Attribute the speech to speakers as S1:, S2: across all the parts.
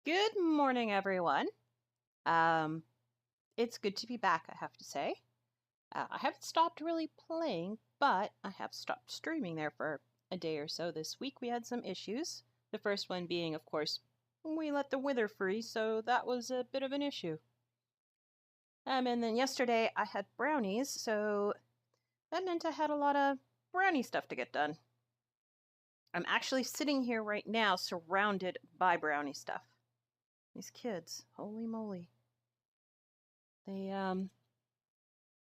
S1: Good morning, everyone. Um, it's good to be back, I have to say. I haven't stopped really playing, but I have stopped streaming there for a day or so this week. We had some issues. The first one being, of course, we let the wither free, so that was a bit of an issue. And then yesterday I had brownies, so that meant I had a lot of brownie stuff to get done. I'm actually sitting here right now surrounded by brownie stuff. These kids, holy moly. They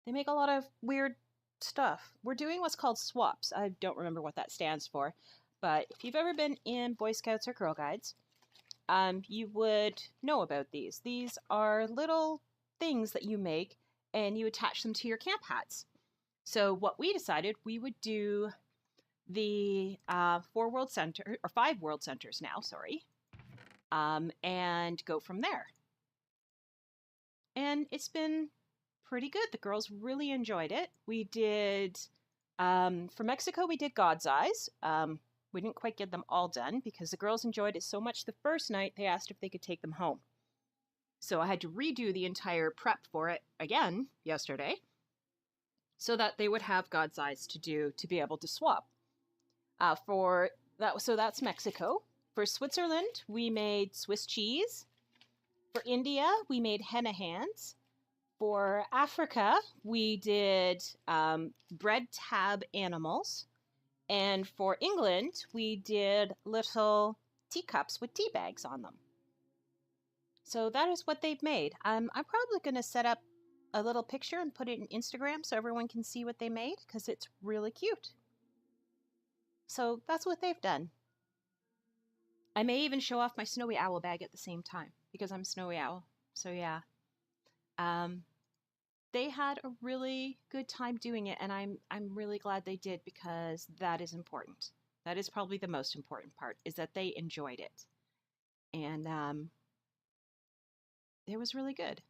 S1: make a lot of weird stuff. We're doing what's called swaps. I don't remember what that stands for, but if you've ever been in Boy Scouts or Girl Guides, you would know about these. These are little things that you make and you attach them to your camp hats. So what we decided, we would do the 5 world centers now, sorry, and go from there. And it's been pretty good. The girls really enjoyed it. We did, for Mexico, we did God's Eyes. We didn't quite get them all done because the girls enjoyed it so much the first night they asked if they could take them home. So I had to redo the entire prep for it again yesterday so that they would have God's Eyes to do to be able to swap. So that's Mexico. For Switzerland, we made Swiss cheese. For India, we made henna hands. For Africa, we did bread tab animals. And for England, we did little teacups with tea bags on them. So that is what they've made. I'm probably going to set up a little picture and put it in Instagram so everyone can see what they made because it's really cute. So that's what they've done. I may even show off my snowy owl bag at the same time because I'm a snowy owl. So yeah. They had a really good time doing it, and I'm really glad they did because that is important. That is probably the most important part, is that they enjoyed it. And it was really good.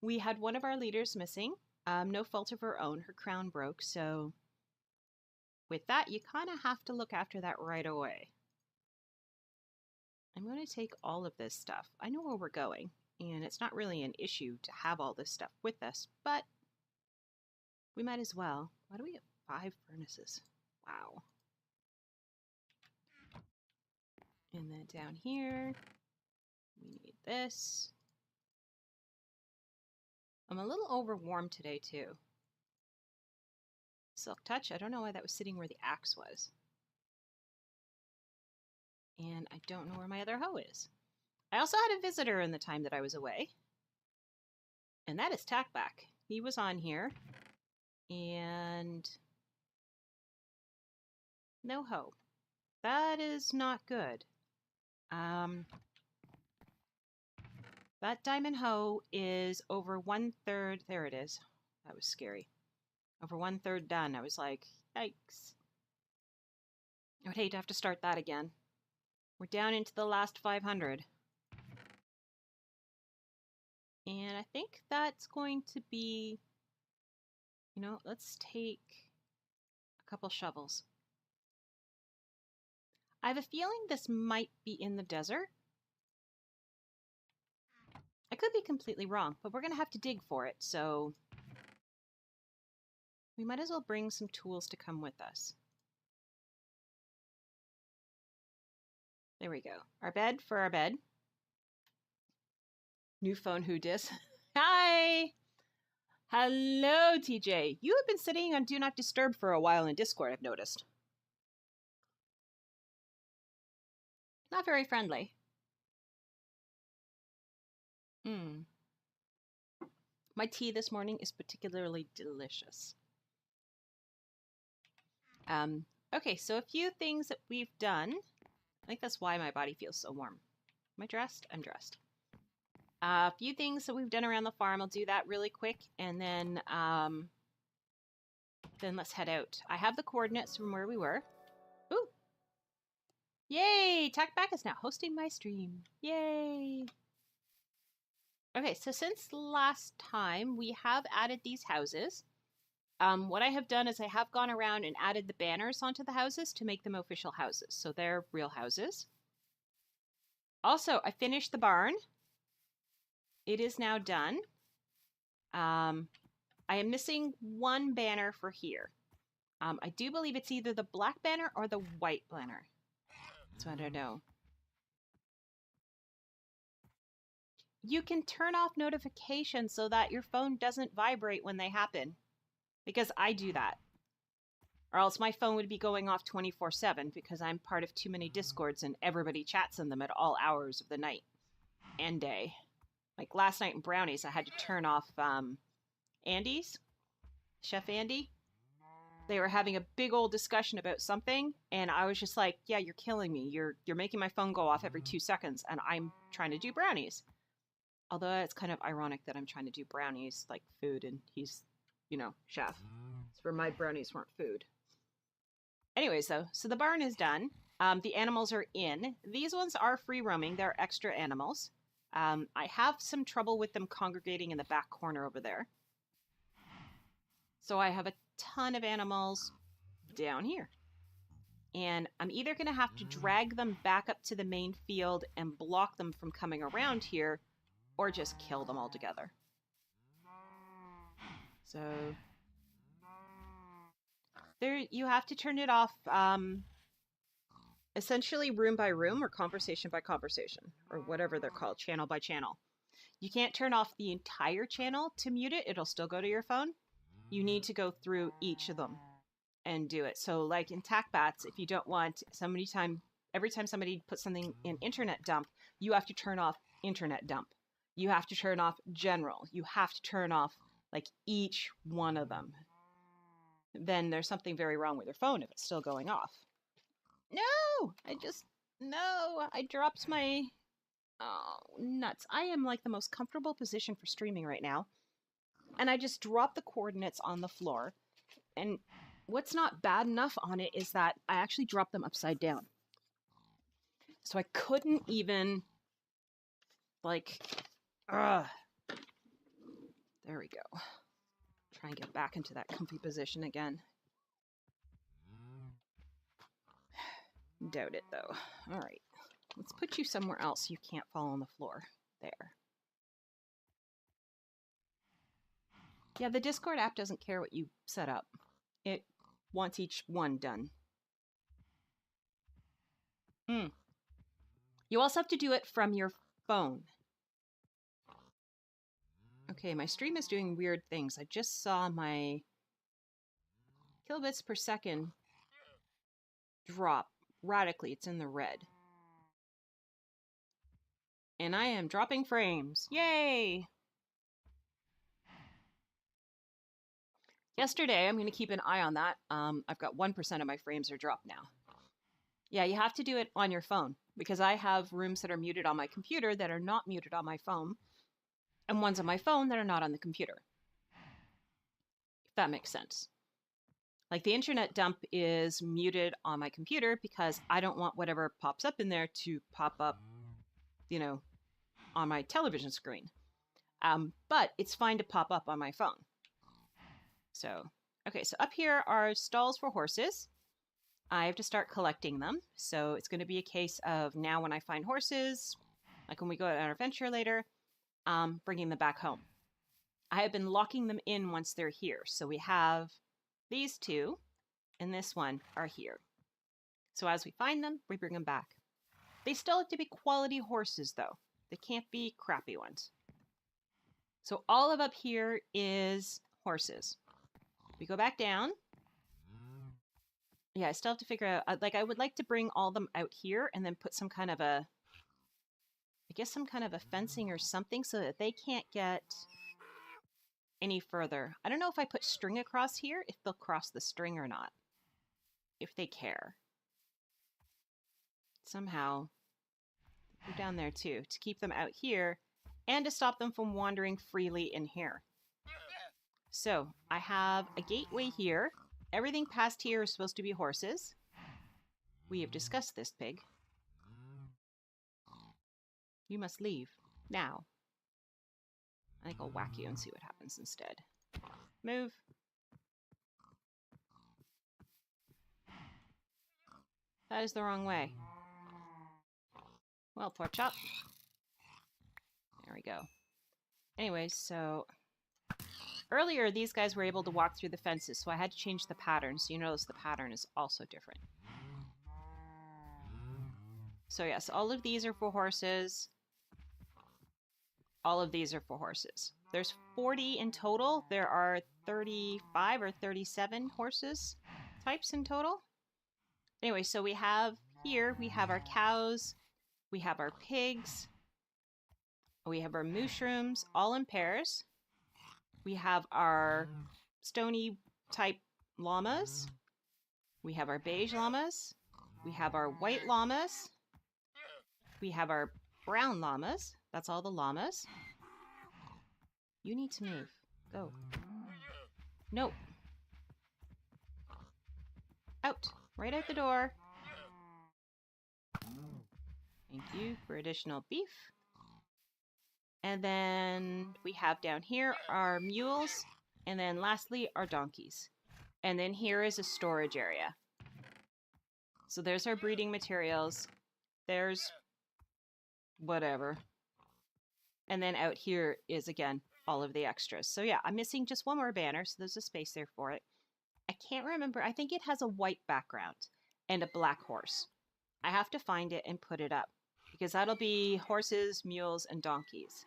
S1: We had one of our leaders missing, no fault of her own. Her crown broke, so with that, you kind of have to look after that right away. I'm going to take all of this stuff. I know where we're going, and it's not really an issue to have all this stuff with us, but we might as well. Why do we have 5 furnaces? Wow. And then down here, we need this. I'm a little overwarm today, too. Silk Touch, I don't know why that was sitting where the axe was. And I don't know where my other hoe is. I also had a visitor in the time that I was away. And that is Tackback. He was on here. And no hoe. That is not good. That diamond hoe is over 1/3. There it is. That was scary. Over 1/3 done. I was like, yikes. I would hate to have to start that again. We're down into the last 500. And I think that's going to be, let's take a couple shovels. I have a feeling this might be in the desert. I could be completely wrong, but we're going to have to dig for it, so we might as well bring some tools to come with us. There we go. Our bed for our bed. New phone who dis. Hi! Hello, TJ. You have been sitting on Do Not Disturb for a while in Discord, I've noticed. Not very friendly. My tea this morning is particularly delicious. Okay, so a few things that we've done. I think that's why my body feels so warm. Am I dressed? I'm dressed. A few things that we've done around the farm. I'll do that really quick, and then let's head out. I have the coordinates from where we were. Ooh! Yay! Tackback is now hosting my stream. Yay! Okay, so since last time, we have added these houses. What I have done is I have gone around and added the banners onto the houses to make them official houses. So they're real houses. Also, I finished the barn. It is now done. I am missing one banner for here. I do believe it's either the black banner or the white banner. So I don't know. You can turn off notifications so that your phone doesn't vibrate when they happen. Because I do that. Or else my phone would be going off 24/7 because I'm part of too many Discords and everybody chats in them at all hours of the night and day. Like last night in Brownies, I had to turn off Andy's, Chef Andy. They were having a big old discussion about something, and I was just like, yeah, you're killing me. You're making my phone go off every 2 seconds, and I'm trying to do Brownies. Although it's kind of ironic that I'm trying to do Brownies, like food, and he's, you know, chef. So for my Brownies weren't food. Anyways, though, so the barn is done. The animals are in. These ones are free roaming. They're extra animals. I have some trouble with them congregating in the back corner over there. So I have a ton of animals down here. And I'm either going to have to drag them back up to the main field and block them from coming around here, or just kill them altogether. So there, you have to turn it off essentially room by room or conversation by conversation, or whatever they're called, channel by channel. You can't turn off the entire channel to mute it. It'll still go to your phone. You need to go through each of them and do it. So like in TACBATS, if you don't want every time somebody puts something in internet dump, you have to turn off internet dump. You have to turn off general. You have to turn off like each one of them. Then there's something very wrong with your phone if it's still going off. No, I dropped my, oh, nuts. I am like the most comfortable position for streaming right now. And I just dropped the coordinates on the floor. And what's not bad enough on it is that I actually dropped them upside down. So I couldn't even, like, there we go. Try and get back into that comfy position again. Doubt it, though. All right. Let's put you somewhere else so you can't fall on the floor. There. Yeah, the Discord app doesn't care what you set up. It wants each one done. You also have to do it from your phone. Okay, my stream is doing weird things. I just saw my kilobits per second drop radically. It's in the red. And I am dropping frames. Yay! Yesterday, I'm going to keep an eye on that. I've got 1% of my frames are dropped now. Yeah, you have to do it on your phone because I have rooms that are muted on my computer that are not muted on my phone, and ones on my phone that are not on the computer. If that makes sense. Like the internet dump is muted on my computer because I don't want whatever pops up in there to pop up, you know, on my television screen. But it's fine to pop up on my phone. So, okay, so up here are stalls for horses. I have to start collecting them. So it's going to be a case of now when I find horses, like when we go on our adventure later, bringing them back home. I have been locking them in once they're here. So we have these two and this one are here. So as we find them, we bring them back. They still have to be quality horses though. They can't be crappy ones. So all of up here is horses. We go back down. Yeah, I still have to figure out, like I would like to bring all them out here and then put some kind of a, I guess some kind of a fencing or something so that they can't get any further. I don't know if I put string across here, if they'll cross the string or not. If they care. Somehow, go down there too, to keep them out here and to stop them from wandering freely in here. So, I have a gateway here. Everything past here is supposed to be horses. We have discussed this, pig. You must leave. Now. I think I'll whack you and see what happens instead. Move. That is the wrong way. Well, pork chop. There we go. Anyways, so earlier these guys were able to walk through the fences, so I had to change the pattern. So you notice the pattern is also different. So yes, all of these are for horses. All of these are for horses. There's 40 in total. There are 35 or 37 horses types in total. Anyway, so we have here, we have our cows, we have our pigs, we have our mushrooms, all in pairs. We have our stony type llamas. We have our beige llamas. We have our white llamas. We have our brown llamas. That's all the llamas. You need to move. Go. No. Out. Right out the door. Thank you for additional beef. And then we have down here our mules. And then lastly, our donkeys. And then here is a storage area. So there's our breeding materials. There's whatever. And then out here is, again, all of the extras. So yeah, I'm missing just one more banner, so there's a space there for it. I can't remember. I think it has a white background and a black horse. I have to find it and put it up because that'll be horses, mules, and donkeys.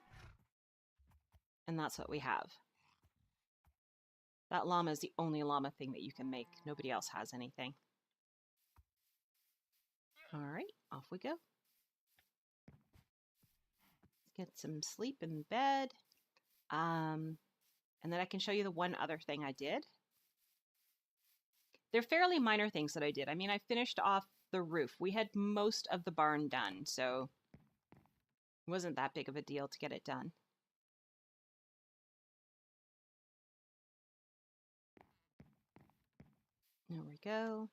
S1: And that's what we have. That llama is the only llama thing that you can make. Nobody else has anything. All right, off we go. Get some sleep in bed. And then I can show you the one other thing I did. They're fairly minor things that I did. I mean, I finished off the roof. We had most of the barn done, so it wasn't that big of a deal to get it done. There we go.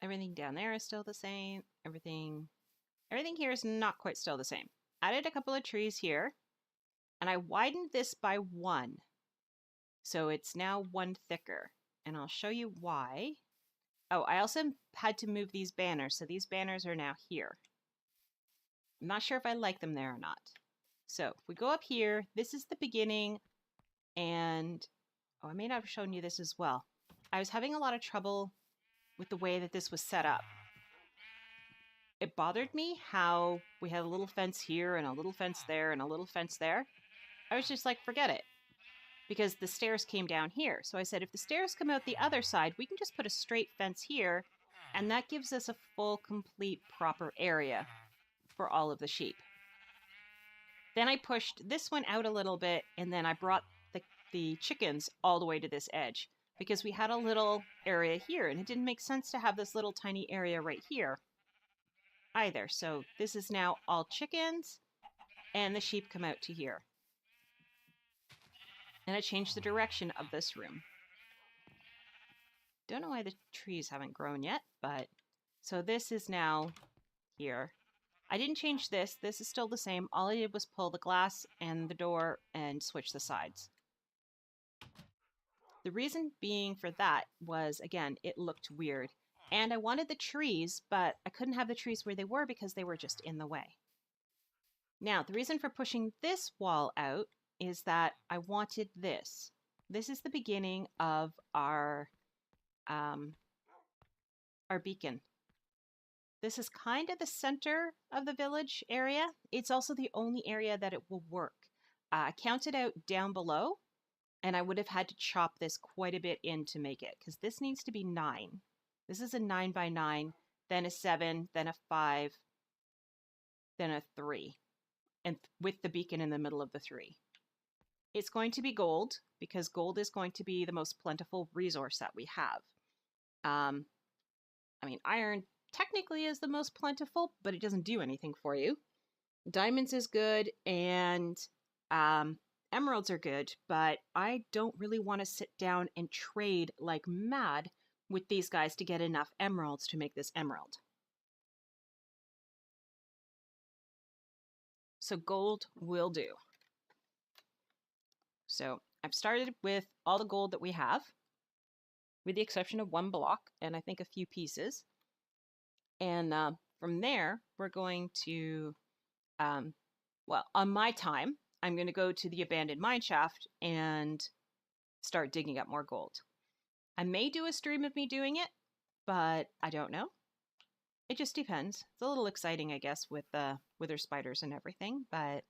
S1: Everything down there is still the same. Everything here is not quite still the same. Added a couple of trees here, and I widened this by 1. So it's now 1 thicker, and I'll show you why. Oh, I also had to move these banners, so these banners are now here. I'm not sure if I like them there or not. So if we go up here, this is the beginning, and oh, I may not have shown you this as well. I was having a lot of trouble with the way that this was set up. It bothered me how we had a little fence here and a little fence there and a little fence there. I was just like, forget it. Because the stairs came down here. So I said, if the stairs come out the other side, we can just put a straight fence here, and that gives us a full, complete, proper area for all of the sheep. Then I pushed this one out a little bit, and then I brought the chickens all the way to this edge, because we had a little area here, and it didn't make sense to have this little tiny area right here either. So this is now all chickens, and the sheep come out to here. And I changed the direction of this room. Don't know why the trees haven't grown yet, but so this is now here. I didn't change this. This is still the same. All I did was pull the glass and the door and switch the sides. The reason being for that was, again, it looked weird. And I wanted the trees, but I couldn't have the trees where they were because they were just in the way. Now, the reason for pushing this wall out is that I wanted this. This is the beginning of our beacon. This is kind of the center of the village area. It's also the only area that it will work. I counted out down below, and I would have had to chop this quite a bit in to make it, because this needs to be 9. This is a 9 by 9, then a 7, then a 5, then a 3, and with the beacon in the middle of the 3. It's going to be gold, because gold is going to be the most plentiful resource that we have. I mean, iron technically is the most plentiful, but it doesn't do anything for you. Diamonds is good, and emeralds are good, but I don't really want to sit down and trade like mad with these guys to get enough emeralds to make this emerald. So gold will do. So I've started with all the gold that we have, with the exception of 1 block and I think a few pieces. And from there, we're going to, well, on my time, I'm going to go to the abandoned mine shaft and start digging up more gold. I may do a stream of me doing it, but I don't know. It just depends. It's a little exciting, I guess, with the wither spiders and everything, but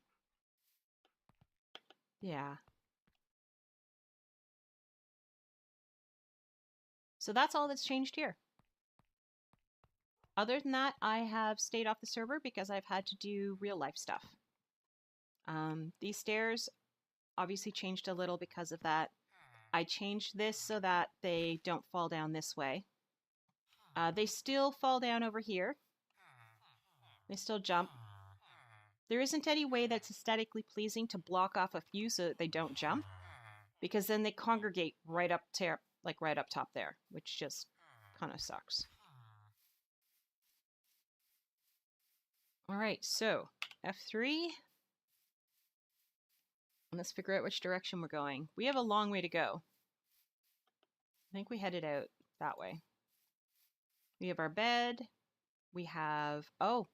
S1: yeah. So that's all that's changed here. Other than that, I have stayed off the server because I've had to do real life stuff. These stairs obviously changed a little because of that. I changed this so that they don't fall down this way. They still fall down over here. They still jump. There isn't any way that's aesthetically pleasing to block off a few so that they don't jump, because then they congregate right up right up top there, which just kind of sucks. All right, so F3. Let's figure out which direction we're going. We have a long way to go. I think we headed out that way. We have our bed. We have, oh,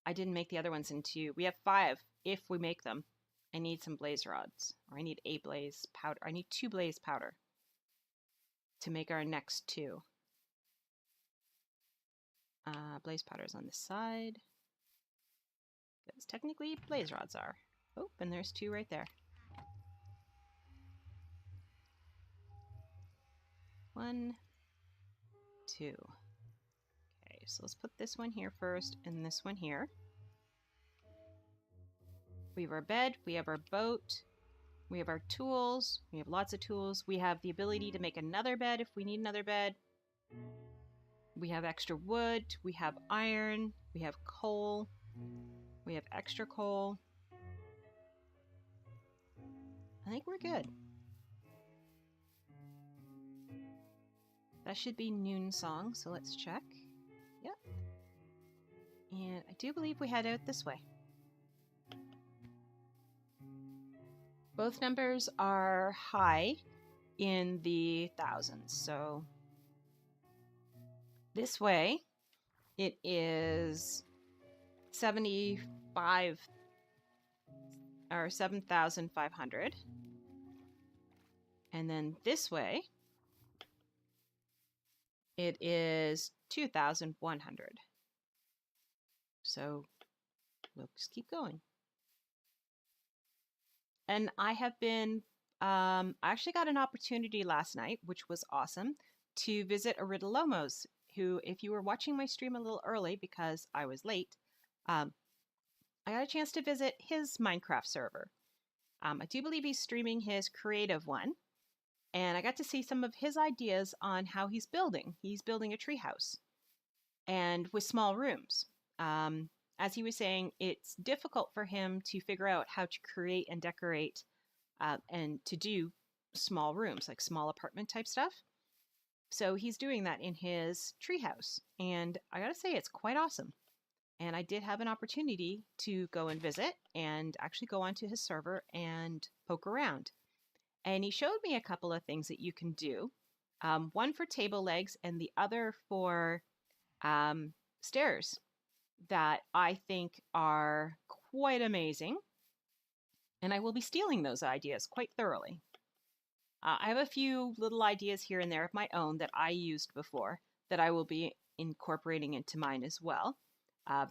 S1: I didn't make the other ones into, we have 5 if we make them. I need some blaze rods, or I need a blaze powder. I need 2 blaze powder to make our next 2. Blaze powder's on this side, because technically blaze rods are. Oh, and there's 2 right there. 1, 2. Okay, so let's put this one here first, and this one here. We have our bed, we have our boat, we have our tools, we have lots of tools. We have the ability to make another bed if we need another bed. We have extra wood, we have iron, we have coal, we have extra coal. I think we're good. That should be noon song, so let's check. Yep. And I do believe we head out this way. Both numbers are high in the thousands, so this way it is 75 or 7,500, and then this way it is 2,100. So we'll just keep going. And I have been, I actually got an opportunity last night, which was awesome, to visit Aridalomos, who, if you were watching my stream a little early because I was late, I got a chance to visit his Minecraft server. I do believe he's streaming his creative one, and I got to see some of his ideas on how he's building. He's building a treehouse, and with small rooms. As he was saying, it's difficult for him to figure out how to create and decorate and to do small rooms, like small apartment type stuff. So he's doing that in his treehouse, and I gotta say, it's quite awesome. And I did have an opportunity to go and visit and actually go onto his server and poke around. And he showed me a couple of things that you can do. One for table legs and the other for stairs that I think are quite amazing. And I will be stealing those ideas quite thoroughly. I have a few little ideas here and there of my own that I used before that I will be incorporating into mine as well.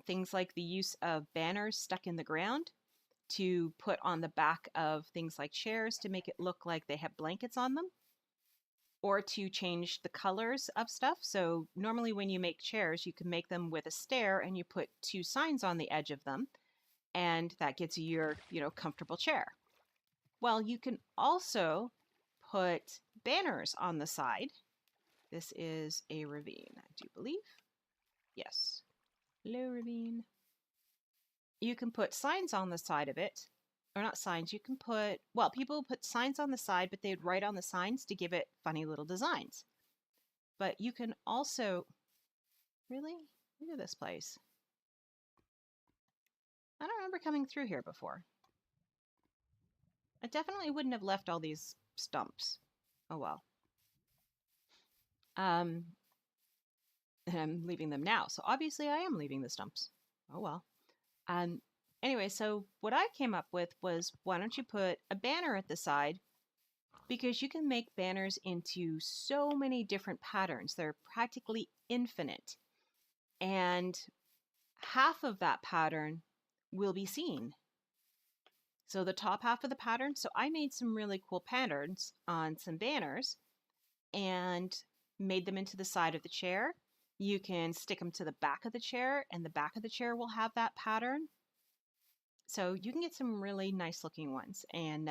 S1: Things like the use of banners stuck in the ground to put on the back of things like chairs to make it look like they have blankets on them, or to change the colors of stuff. So normally when you make chairs, you can make them with a stair and you put 2 signs on the edge of them, and that gets you your, comfortable chair. Well, you can also put banners on the side. This is a ravine, I do believe. Yes. Hello, ravine. You can put signs on the side of it. Or not signs, you can put, well, people put signs on the side, but they'd write on the signs to give it funny little designs. But you can also, really? Look at this place. I don't remember coming through here before. I definitely wouldn't have left all these stumps. Oh well. And I'm leaving them now. So obviously I am leaving the stumps. Oh well. Um, anyway, so what I came up with was, why don't you put a banner at the side? Because you can make banners into so many different patterns. They're practically infinite. And half of that pattern will be seen. So the top half of the pattern, so I made some really cool patterns on some banners and made them into the side of the chair. You can stick them to the back of the chair, and the back of the chair will have that pattern. So you can get some really nice looking ones. And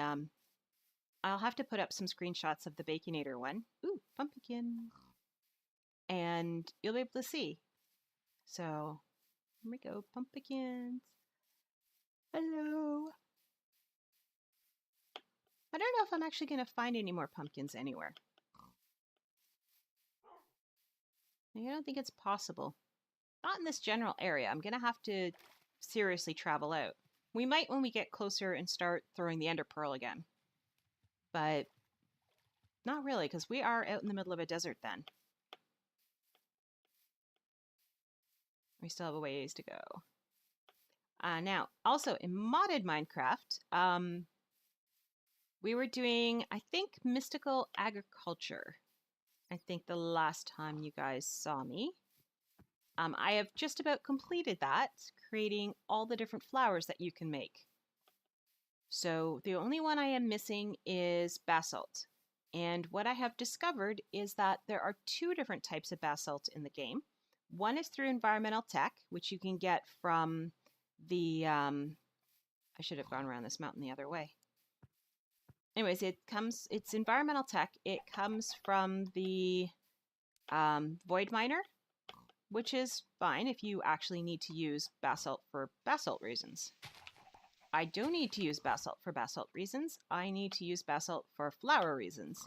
S1: I'll have to put up some screenshots of the Baconator one. Ooh, pumpkin. And you'll be able to see. So here we go, pumpkins. Hello. I don't know if I'm actually going to find any more pumpkins anywhere. I don't think it's possible. Not in this general area. I'm going to have to seriously travel out. We might when we get closer and start throwing the ender pearl again. But not really, because we are out in the middle of a desert then. We still have a ways to go. Now, also in modded Minecraft, we were doing, I think, mystical agriculture. I think the last time you guys saw me. I have just about completed that, creating all the different flowers that you can make. So the only one I am missing is basalt. And what I have discovered is that there are two different types of basalt in the game. One is through environmental tech, which you can get from the, I should have gone around this mountain the other way. Anyways, it's environmental tech. It comes from the void miner, which is fine if you actually need to use basalt for basalt reasons. I don't need to use basalt for basalt reasons. I need to use basalt for flower reasons.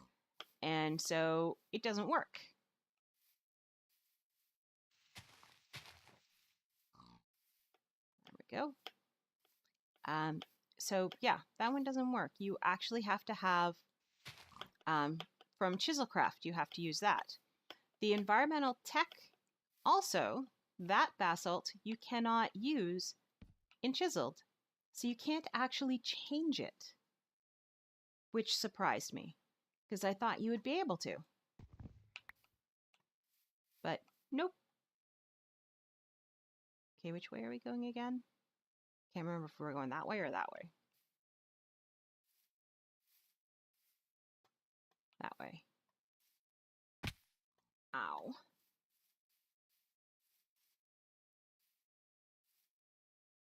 S1: And so it doesn't work. There we go. So yeah, that one doesn't work. You actually have to have, from Chiselcraft, you have to use that. The environmental tech, also, that basalt you cannot use in Chiseled. So you can't actually change it, which surprised me, because I thought you would be able to. But nope. Okay, which way are we going again? Can't remember if we're going that way or that way. That way. Ow.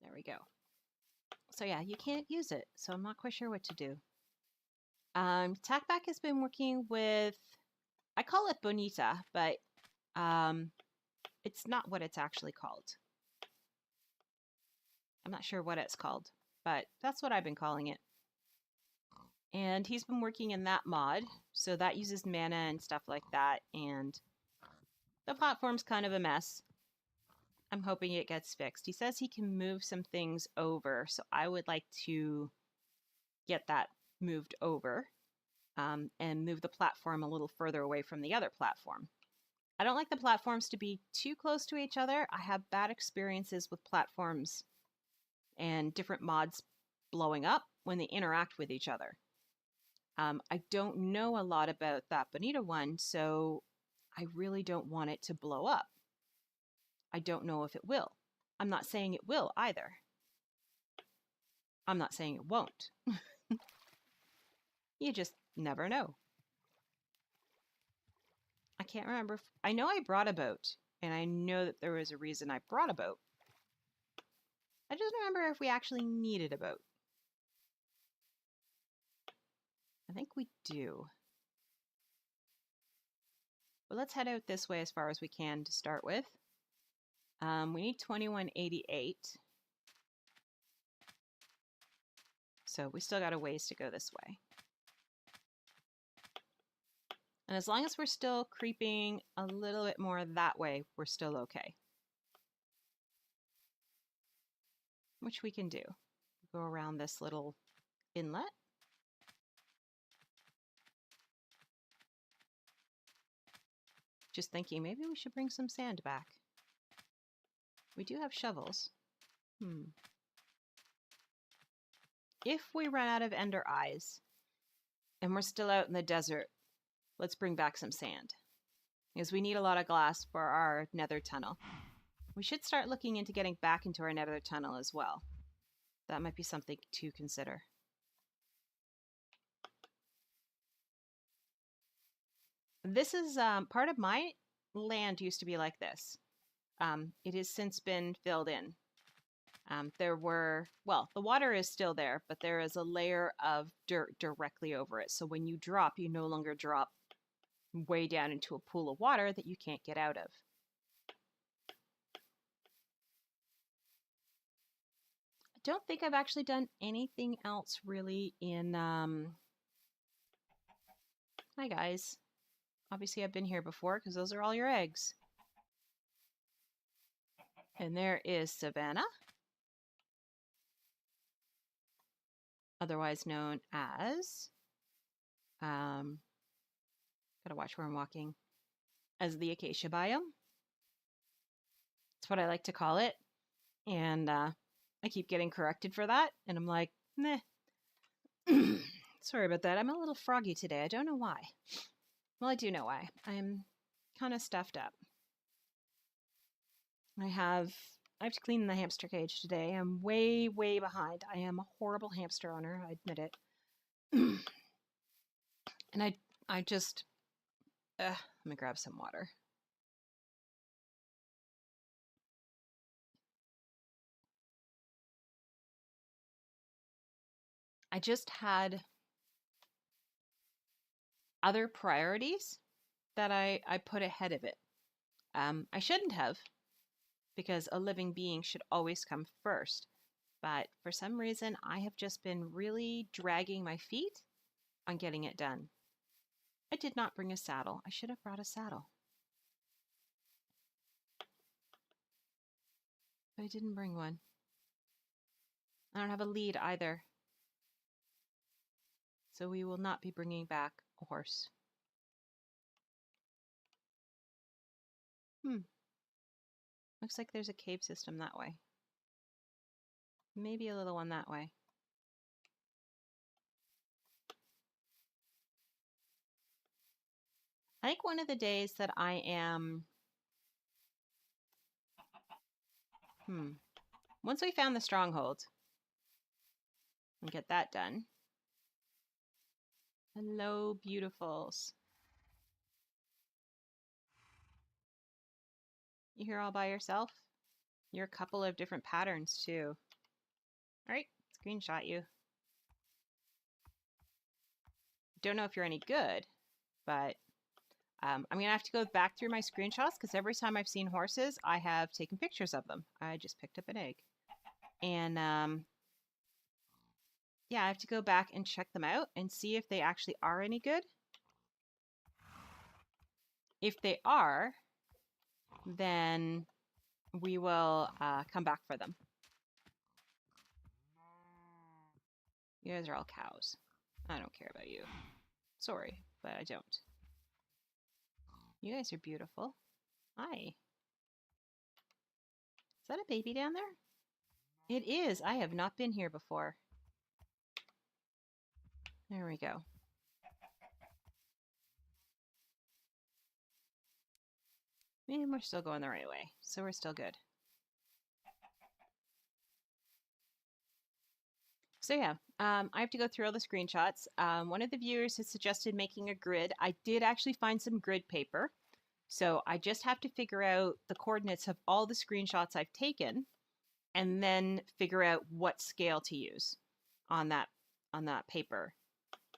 S1: There we go. So yeah, you can't use it, so I'm not quite sure what to do. Tackback has been working with, I call it Bonita, but it's not what it's actually called. I'm not sure what it's called, but that's what I've been calling it. And he's been working in that mod, so that uses mana and stuff like that, and the platform's kind of a mess. I'm hoping it gets fixed. He says he can move some things over, so I would like to get that moved over and move the platform a little further away from the other platform. I don't like the platforms to be too close to each other. I have bad experiences with platforms and different mods blowing up when they interact with each other. I don't know a lot about that Bonita one, so I really don't want it to blow up. I don't know if it will. I'm not saying it will either. I'm not saying it won't. You just never know. I can't remember. I know I brought a boat, and I know that there was a reason I brought a boat. I just remember if we actually needed a boat. I think we do. But let's head out this way as far as we can to start with. We need 2188. So we still got a ways to go this way. And as long as we're still creeping a little bit more that way, we're still okay. Which we can do. Go around this little inlet. Just thinking, maybe we should bring some sand back. We do have shovels. If we run out of ender eyes and we're still out in the desert, let's bring back some sand. Because we need a lot of glass for our nether tunnel. We should start looking into getting back into our nether tunnel as well. That might be something to consider. This is part of my land used to be like this. It has since been filled in. The water is still there, but there is a layer of dirt directly over it. So when you drop, you no longer drop way down into a pool of water that you can't get out of. I don't think I've actually done anything else really in... Hi guys. Obviously I've been here before because those are all your eggs. And there is Savannah. Otherwise known as... gotta watch where I'm walking. As the acacia biome. That's what I like to call it. And I keep getting corrected for that. And I'm like, meh. Sorry about that. I'm a little froggy today. I don't know why. Well, I do know why. I'm kind of stuffed up. I have to clean the hamster cage today. I'm way, way behind. I am a horrible hamster owner. I admit it. And I just... let me grab some water. I just had other priorities that I put ahead of it. I shouldn't have, because a living being should always come first. But for some reason, I have just been really dragging my feet on getting it done. I did not bring a saddle. I should have brought a saddle. But I didn't bring one. I don't have a lead either. So we will not be bringing back a horse. Looks like there's a cave system that way. Maybe a little one that way. I think one of the days that I am... Once we found the stronghold and get that done. Hello, beautifuls. You here all by yourself? You're a couple of different patterns too. All right, screenshot you. Don't know if you're any good, but I'm gonna have to go back through my screenshots because every time I've seen horses, I have taken pictures of them. I just picked up an egg. And yeah, I have to go back and check them out and see if they actually are any good. If they are, then we will come back for them. You guys are all cows. I don't care about you. Sorry, but I don't. You guys are beautiful. Hi. Is that a baby down there? It is. I have not been here before. There we go. And we're still going the right way, so we're still good. So yeah, I have to go through all the screenshots. One of the viewers has suggested making a grid. I did actually find some grid paper. So I just have to figure out the coordinates of all the screenshots I've taken and then figure out what scale to use on that paper.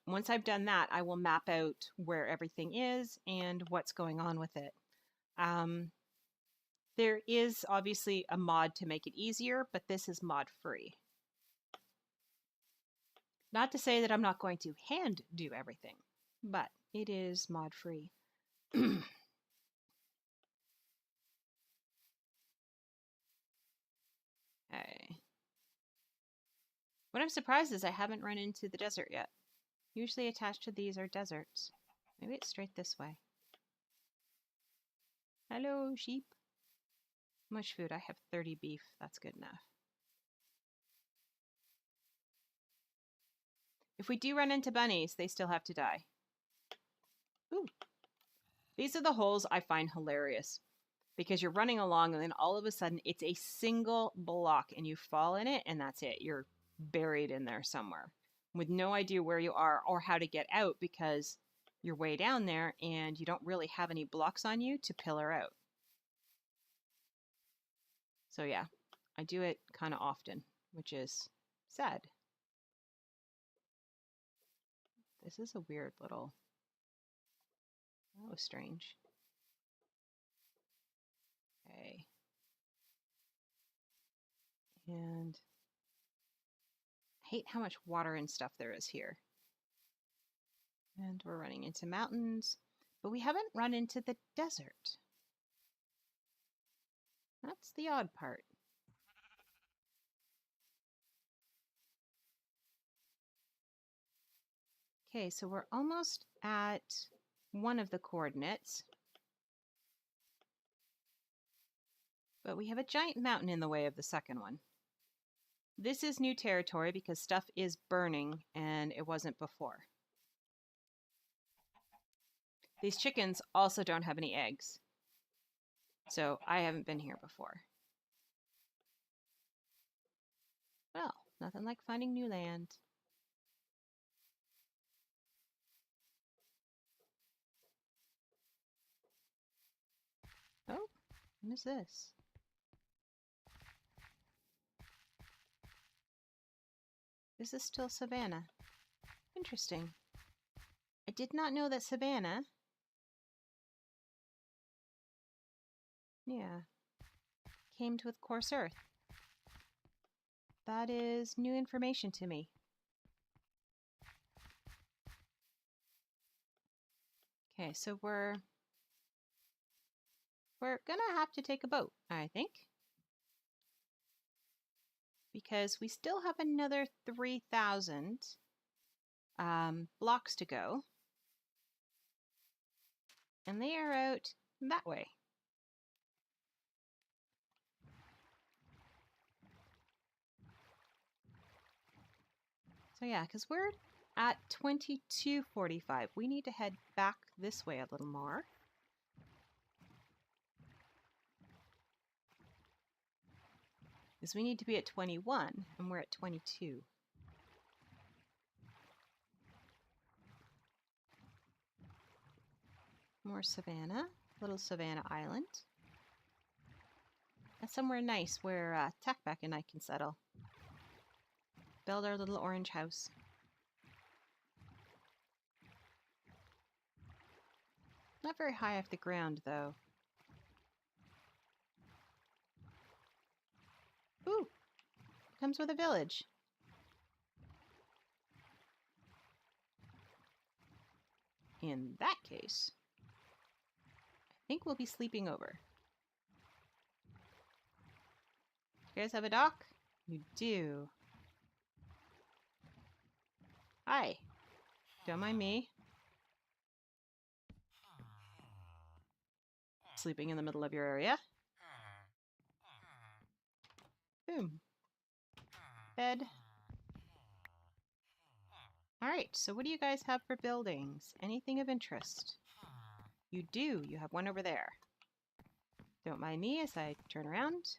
S1: Once I've done that, I will map out where everything is and what's going on with it. There is obviously a mod to make it easier, but this is mod free. Not to say that I'm not going to hand do everything, but it is mod free. Okay. What I'm surprised is I haven't run into the desert yet. Usually attached to these are deserts. Maybe it's straight this way. Hello, sheep. How much food? I have 30 beef. That's good enough. If we do run into bunnies, they still have to die. Ooh. These are the holes I find hilarious because you're running along and then all of a sudden it's a single block and you fall in it and that's it. You're buried in there somewhere with no idea where you are or how to get out because you're way down there and you don't really have any blocks on you to pillar out. So yeah, I do it kind of often, which is sad. This is a weird little... That was strange. Okay. And I hate how much water and stuff there is here. And we're running into mountains, but we haven't run into the desert. That's the odd part. Okay, so we're almost at one of the coordinates. But we have a giant mountain in the way of the second one. This is new territory because stuff is burning and it wasn't before. These chickens also don't have any eggs. So I haven't been here before. Well, nothing like finding new land. Oh, what is this? This is still savanna. Interesting. I did not know that savanna... Yeah. Came with coarse earth. That is new information to me. Okay, so we're gonna have to take a boat, I think. Because we still have another 3,000 blocks to go. And they are out that way. So yeah, because we're at 22:45. We need to head back this way a little more. Because we need to be at 21, and we're at 22. More savanna, little savanna island. That's somewhere nice where Tackback and I can settle. Build our little orange house. Not very high off the ground, though. Ooh! Comes with a village. In that case, I think we'll be sleeping over. You guys have a dock? You do. Hi. Don't mind me. Sleeping in the middle of your area. Boom. Bed. Alright, so what do you guys have for buildings? Anything of interest? You do. You have one over there. Don't mind me as I turn around.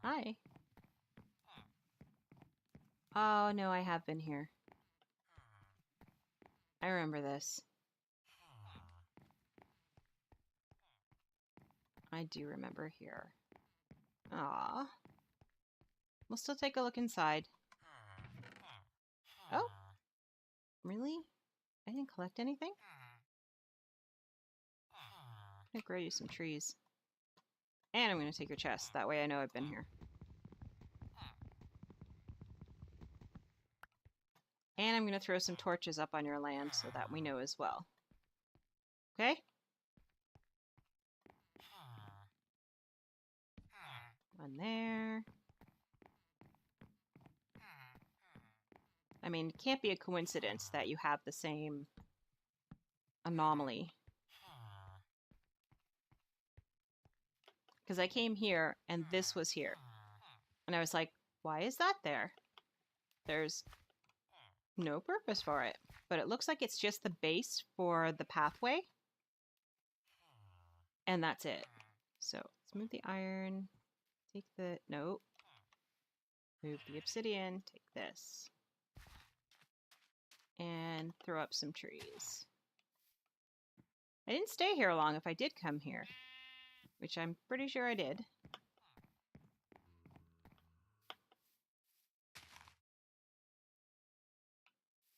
S1: Hi. Oh, no, I have been here. I remember this. I do remember here. Aw. We'll still take a look inside. Oh. Really? I didn't collect anything? I'm gonna grow you some trees. And I'm gonna take your chest. That way I know I've been here. And I'm gonna throw some torches up on your land so that we know as well. Okay? One there. I mean, it can't be a coincidence that you have the same anomaly. Because I came here and this was here. And I was like, why is that there? There's no purpose for it. But it looks like it's just the base for the pathway. And that's it. So let's move the iron. Take the... Nope. Move the obsidian. Take this. And throw up some trees. I didn't stay here long if I did come here. Which I'm pretty sure I did.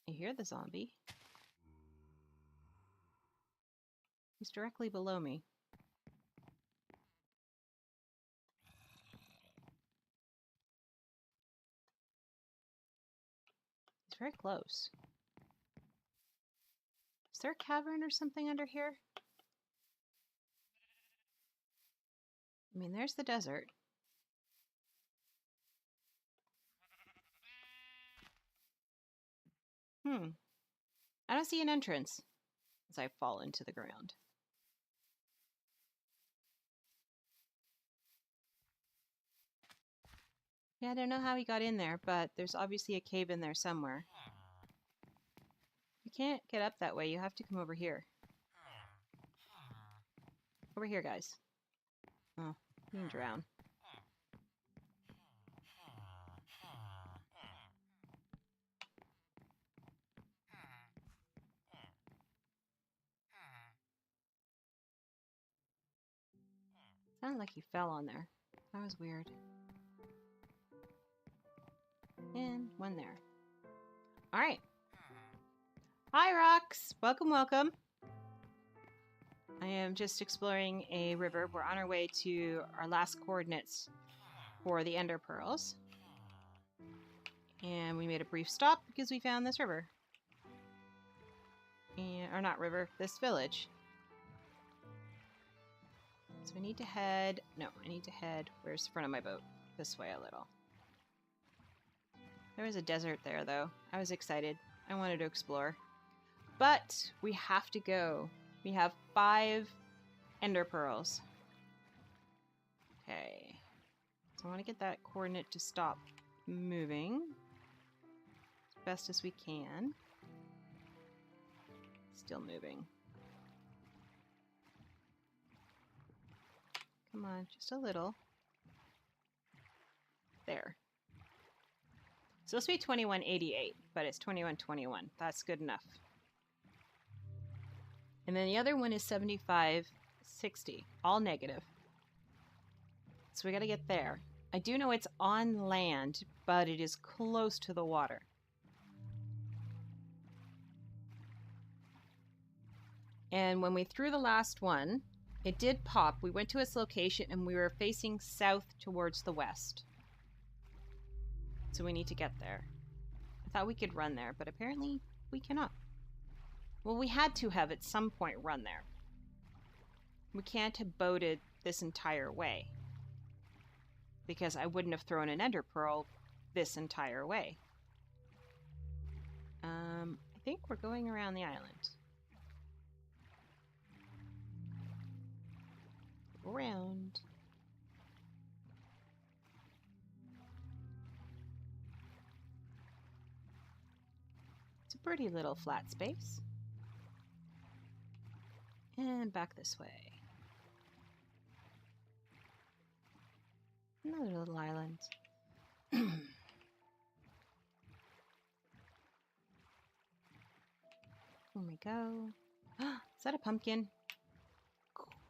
S1: I hear the zombie. He's directly below me. He's very close. Is there a cavern or something under here? I mean, there's the desert. I don't see an entrance as I fall into the ground. Yeah, I don't know how he got in there, but there's obviously a cave in there somewhere. You can't get up that way. You have to come over here. Over here, guys. Oh, you can drown. Sounded like he fell on there. That was weird. And one there. Alright. Hi, Rocks! Welcome, welcome. I am just exploring a river. We're on our way to our last coordinates for the Ender Pearls. And we made a brief stop because we found this river. Or not river, this village. So we need to head... No, I need to head... Where's the front of my boat? This way a little. There was a desert there, though. I was excited. I wanted to explore. But we have to go. We have 5 Ender Pearls. Okay. So I want to get that coordinate to stop moving as best as we can. Still moving. Come on, just a little. There. It's supposed to be 2188, but it's 2121. That's good enough. And then the other one is 7560, all negative. So we gotta get there. I do know it's on land, but it is close to the water. And when we threw the last one, it did pop. We went to its location and we were facing south towards the west. So we need to get there. I thought we could run there, but apparently we cannot. Well, we had to have at some point run there. We can't have boated this entire way. Because I wouldn't have thrown an Ender Pearl this entire way. I think we're going around the island. Around. It's a pretty little flat space. And back this way. Another little island. Here we go. Is that a pumpkin?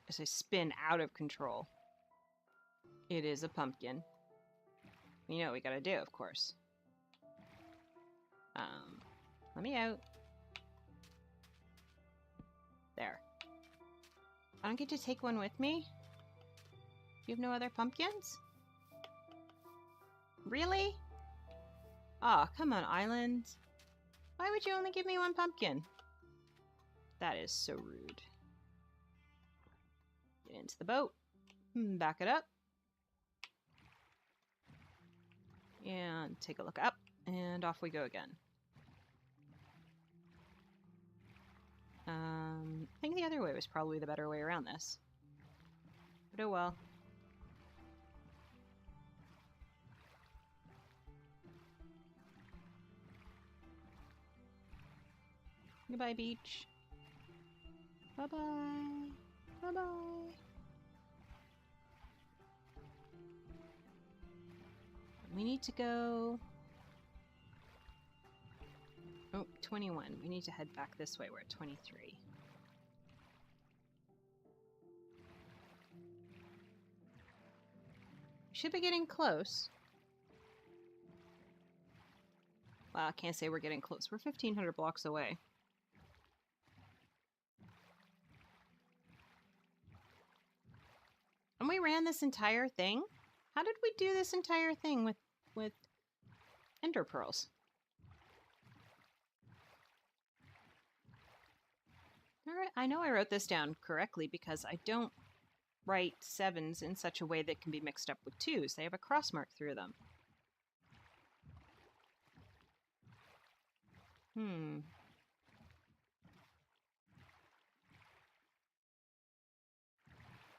S1: As I spin out of control. It is a pumpkin. You know what we gotta do, of course. Let me out. There. I don't get to take one with me? You have no other pumpkins? Really? Aw, oh, come on, island. Why would you only give me one pumpkin? That is so rude. Get into the boat. Back it up. And take a look up. And off we go again. I think the other way was probably the better way around this. But oh well. Goodbye, beach. Bye-bye. Bye-bye. We need to go... Oh, 21. We need to head back this way. We're at 23. We should be getting close. Well, I can't say we're getting close. We're 1,500 blocks away. And we ran this entire thing? How did we do this entire thing with ender pearls? Alright, I know I wrote this down correctly because I don't write 7s in such a way that can be mixed up with 2s. They have a cross mark through them.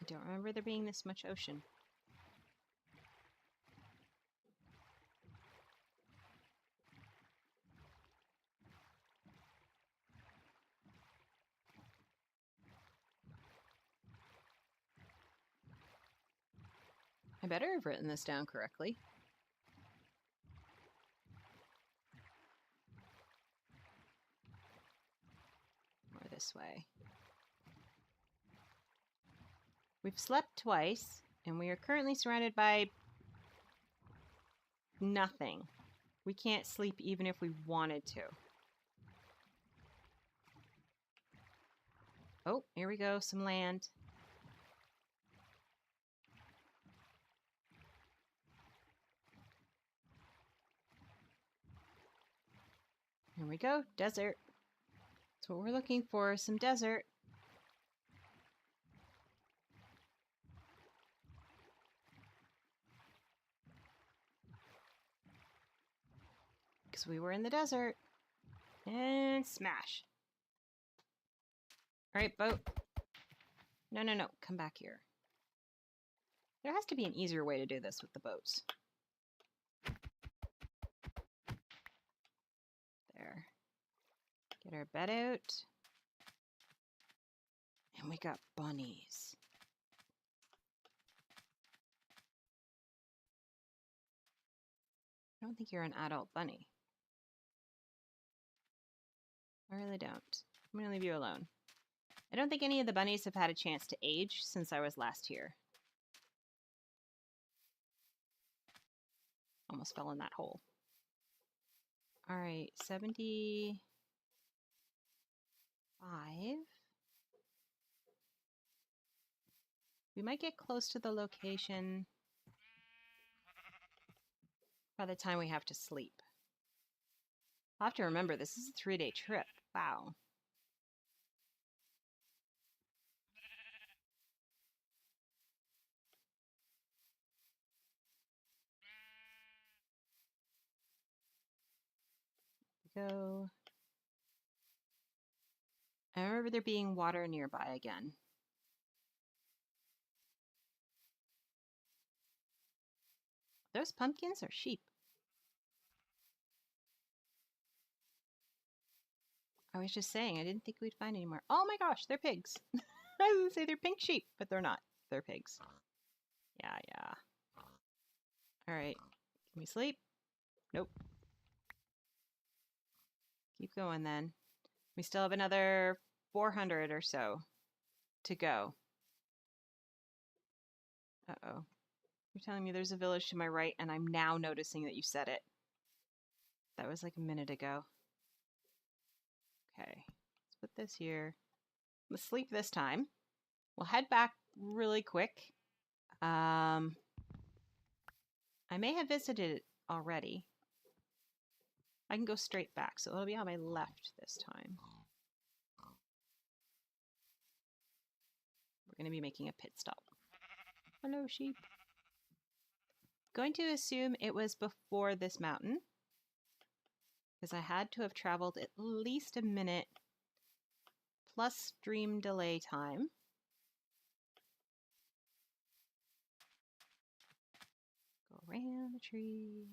S1: I don't remember there being this much ocean. I better have written this down correctly. More this way. We've slept twice, and we are currently surrounded by nothing. We can't sleep even if we wanted to. Oh, here we go, some land. Here we go, desert. That's what we're looking for, some desert. Because we were in the desert. And smash. Alright, boat. No, no, no, come back here. There has to be an easier way to do this with the boats. There. Get our bed out. And we got bunnies. I don't think you're an adult bunny. I really don't. I'm gonna leave you alone. I don't think any of the bunnies have had a chance to age since I was last here. Almost fell in that hole. Alright, 75. We might get close to the location by the time we have to sleep. I'll have to remember this is a 3-day trip. Wow. Go. I remember there being water nearby again. Those pumpkins are sheep. I was just saying, I didn't think we'd find any more. Oh my gosh, they're pigs. I was gonna say they're pink sheep, but they're not. They're pigs. Yeah, yeah. Alright. Can we sleep? Nope. Keep going then. We still have another 400 or so to go. Uh-oh. You're telling me there's a village to my right, and I'm now noticing that you said it. That was like a minute ago. Okay. Let's put this here. Let's sleep this time. We'll head back really quick. I may have visited it already. I can go straight back, so it'll be on my left this time. We're going to be making a pit stop. Hello, sheep. Going to assume it was before this mountain, because I had to have traveled at least a minute plus stream delay time. Go around the tree.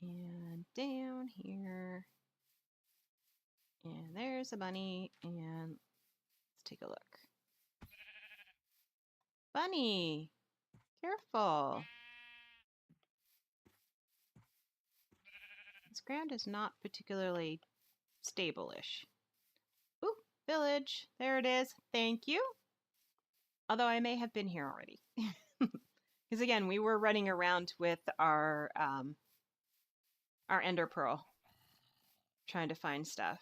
S1: And down here. And there's a bunny. And let's take a look. Bunny! Careful! This ground is not particularly stable-ish. Ooh, village. There it is. Thank you. Although I may have been here already. Because again, we were running around with our ender pearl, trying to find stuff.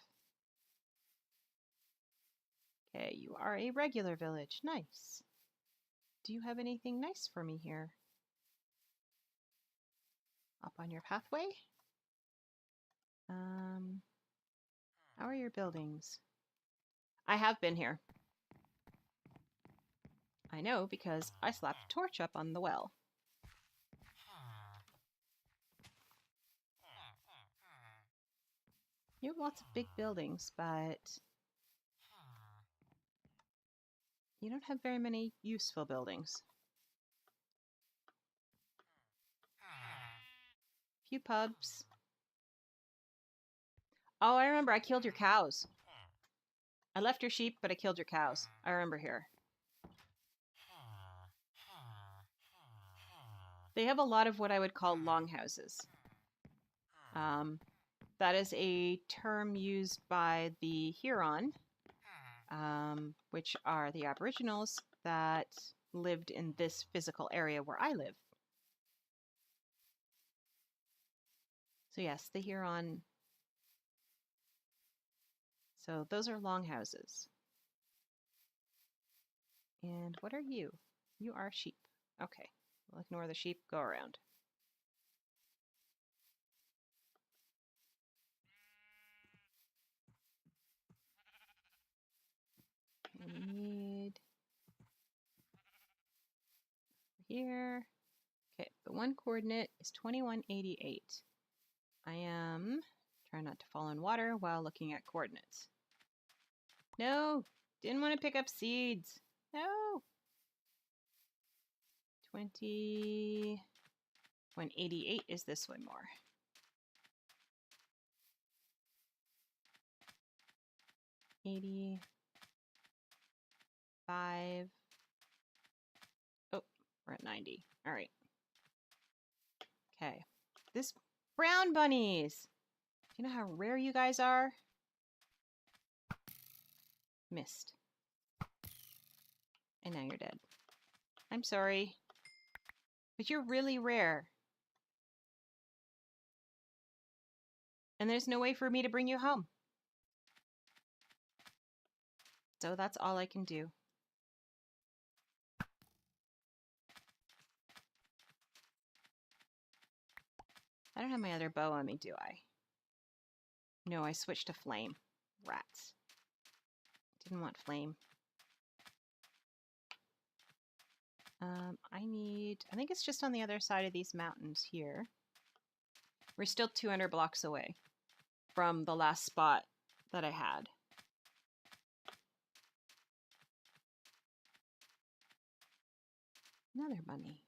S1: Okay, you are a regular village. Nice. Do you have anything nice for me here? Up on your pathway? How are your buildings? I have been here. I know because I slapped a torch up on the well. You have lots of big buildings, but you don't have very many useful buildings. Few pubs. Oh, I remember I killed your cows. I left your sheep, but I killed your cows. I remember here. They have a lot of what I would call longhouses. That is a term used by the Huron, which are the Aboriginals that lived in this physical area where I live. So yes, the Huron. So those are longhouses. And what are you? You are sheep. Okay, we'll ignore the sheep, go around. We need here. Okay, the one coordinate is 2188. I am trying not to fall in water while looking at coordinates. No, didn't want to pick up seeds. No. 2188 is this one more. $85. Oh, we're at 90. All right. Okay. This brown bunnies. Do you know how rare you guys are? Missed. And now you're dead. I'm sorry. But you're really rare. And there's no way for me to bring you home. So that's all I can do. I don't have my other bow on me, do I? No, I switched to flame. Rats. Didn't want flame. I think it's just on the other side of these mountains here. We're still 200 blocks away from the last spot that I had. Another bunny.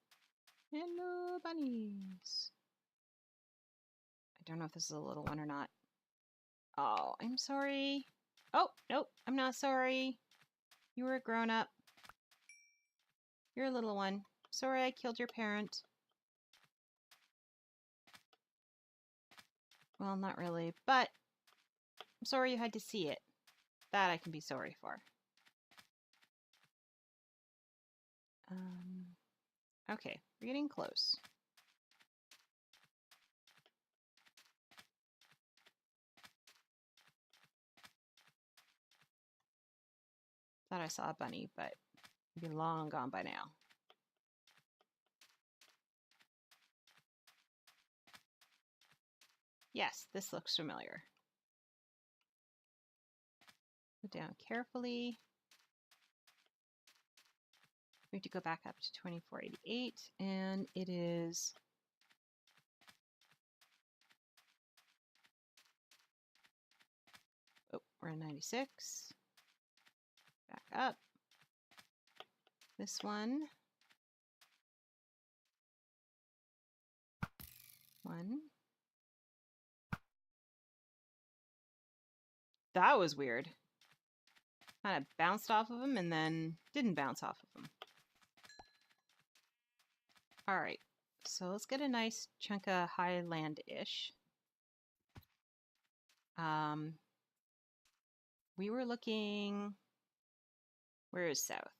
S1: Hello, bunnies. I don't know if this is a little one or not. Oh, I'm sorry. Oh, nope, I'm not sorry. You were a grown-up. You're a little one. Sorry I killed your parent. Well, not really, but I'm sorry you had to see it. That I can be sorry for. Okay, we're getting close. Thought I saw a bunny, but it'd be long gone by now. Yes, this looks familiar. Go down carefully. We have to go back up to 2488, and it is we're in 96. Back up. This one. 1. That was weird. Kind of bounced off of him and then didn't bounce off of him. All right, so let's get a nice chunk of high land-ish. We were looking... Where is south?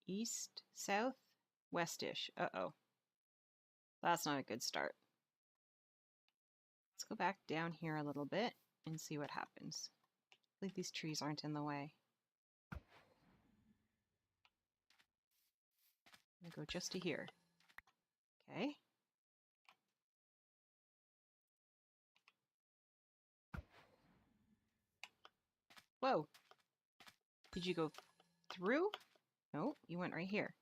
S1: East, south, westish. Uh-oh. That's not a good start. Let's go back down here a little bit and see what happens. Hopefully these trees aren't in the way. I'm gonna go just to here. Okay. Whoa. Did you go through? No, you went right here.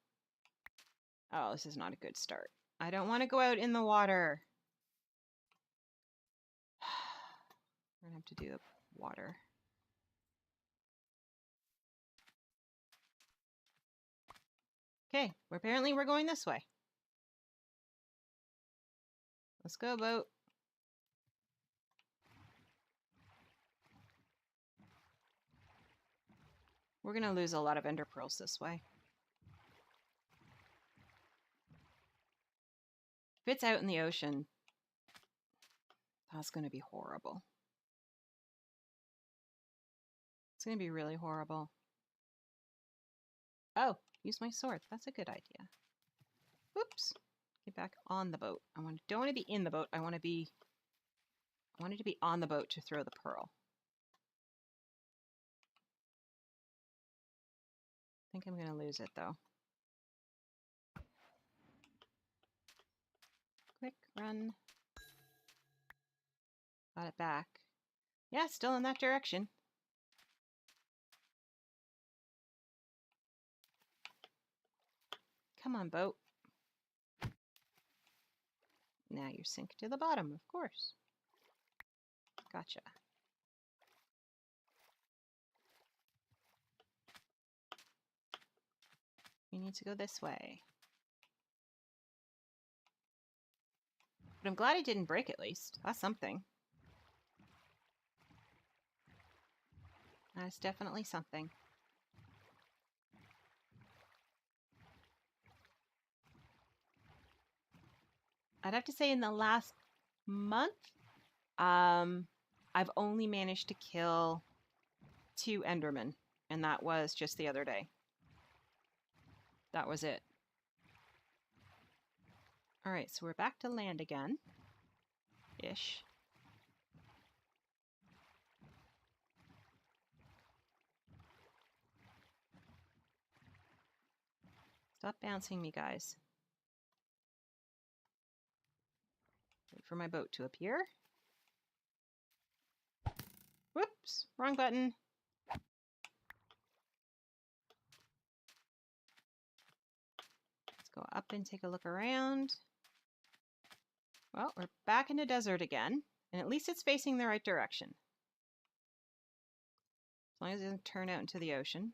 S1: Oh, this is not a good start. I don't want to go out in the water. We're gonna have to do the water. Okay, apparently we're going this way. Let's go, boat. We're gonna lose a lot of ender pearls this way. If it's out in the ocean, that's gonna be horrible. It's gonna be really horrible. Oh, use my sword. That's a good idea. Whoops. Get back on the boat. Don't want to be in the boat. I wanted to be on the boat to throw the pearl. I think I'm gonna lose it though. Quick run. Got it back. Yeah, still in that direction. Come on, boat. Now you sink to the bottom, of course. Gotcha. You need to go this way. But I'm glad I didn't break at least. That's something. That's definitely something. I'd have to say in the last month, I've only managed to kill 2 Endermen, and that was just the other day. That was it. Alright, so we're back to land again. Ish. Stop bouncing me, guys. Wait for my boat to appear. Whoops, wrong button. Let's go up and take a look around. Well, we're back in the desert again, and at least it's facing the right direction. As long as it doesn't turn out into the ocean.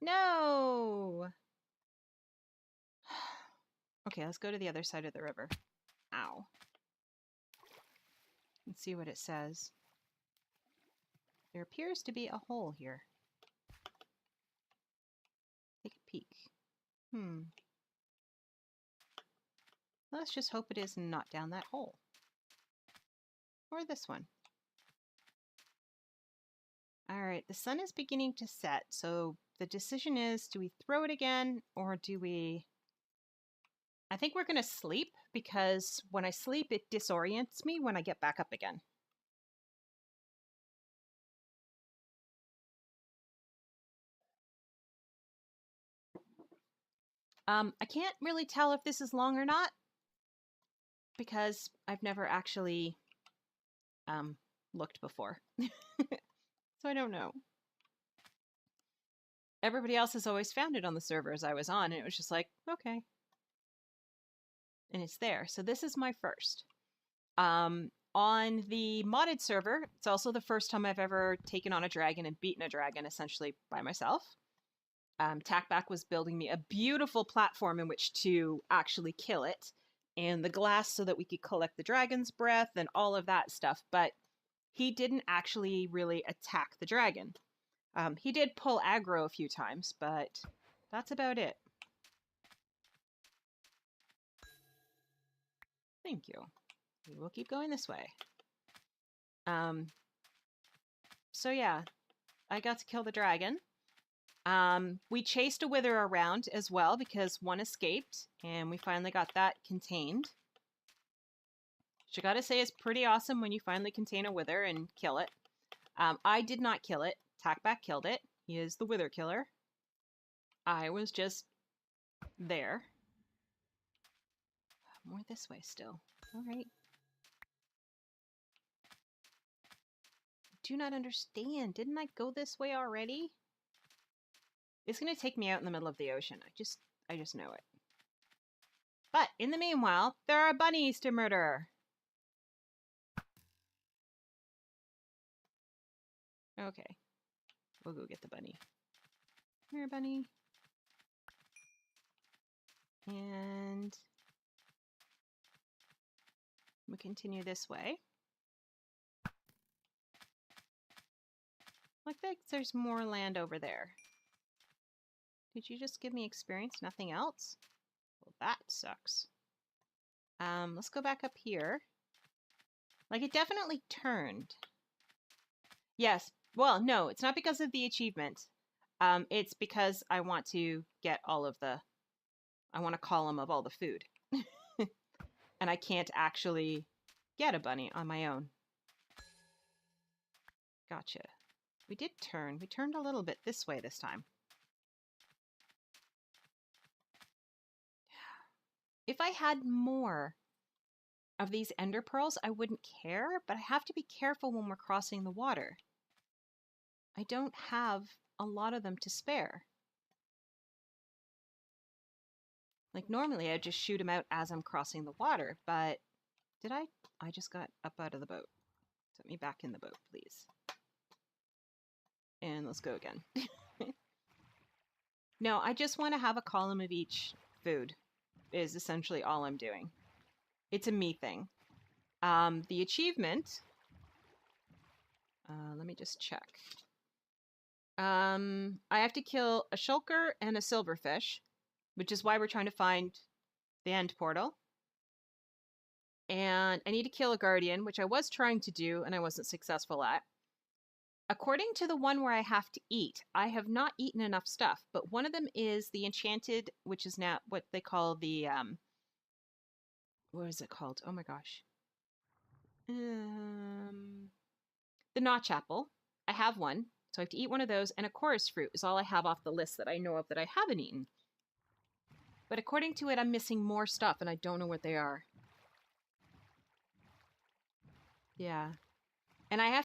S1: No! Okay, let's go to the other side of the river. Ow. Let's see what it says. There appears to be a hole here. Take a peek. Let's just hope it is not down that hole. Or this one. Alright, the sun is beginning to set, so the decision is, do we throw it again, or do we... I think we're going to sleep, because when I sleep, it disorients me when I get back up again. I can't really tell if this is long or not, because I've never actually looked before. So I don't know. Everybody else has always found it on the servers I was on, and it was just like, okay. And it's there. So this is my first. On the modded server, it's also the first time I've ever taken on a dragon and beaten a dragon essentially by myself. Tackback was building me a beautiful platform in which to actually kill it, and the glass so that we could collect the dragon's breath and all of that stuff, but he didn't actually really attack the dragon. He did pull aggro a few times, but that's about it. Thank you. We will keep going this way. So yeah, I got to kill the dragon. We chased a wither around as well because one escaped, and we finally got that contained. Which I gotta say is pretty awesome when you finally contain a wither and kill it. I did not kill it. Tackback killed it. He is the wither killer. I was just there. More this way still. All right. Do not understand. Didn't I go this way already? It's going to take me out in the middle of the ocean. I just know it. But in the meanwhile, there are bunnies to murder. Okay. We'll go get the bunny. Here, bunny. And we'll continue this way. Like there's more land over there. Did you just give me experience? Nothing else? Well, that sucks. Let's go back up here. Like, it definitely turned. Yes. Well, no, it's not because of the achievement. It's because I want to get all of the... I want a column of all the food. And I can't actually get a bunny on my own. Gotcha. We did turn. We turned a little bit this way this time. If I had more of these ender pearls, I wouldn't care, but I have to be careful when we're crossing the water. I don't have a lot of them to spare. Like, normally I'd just shoot them out as I'm crossing the water, but did I? I just got up out of the boat. Set me back in the boat, please. And let's go again. No, I just want to have a column of each food, is essentially all I'm doing. It's a me thing. The achievement... let me just check. I have to kill a shulker and a silverfish, which is why we're trying to find the end portal. And I need to kill a guardian, which I was trying to do and I wasn't successful at. According to the one where I have to eat, I have not eaten enough stuff, but one of them is the enchanted, which is now what they call the, what is it called? Oh my gosh. The notch apple. I have one, so I have to eat one of those, and a chorus fruit is all I have off the list that I know of that I haven't eaten. But according to it, I'm missing more stuff, and I don't know what they are. Yeah. And I have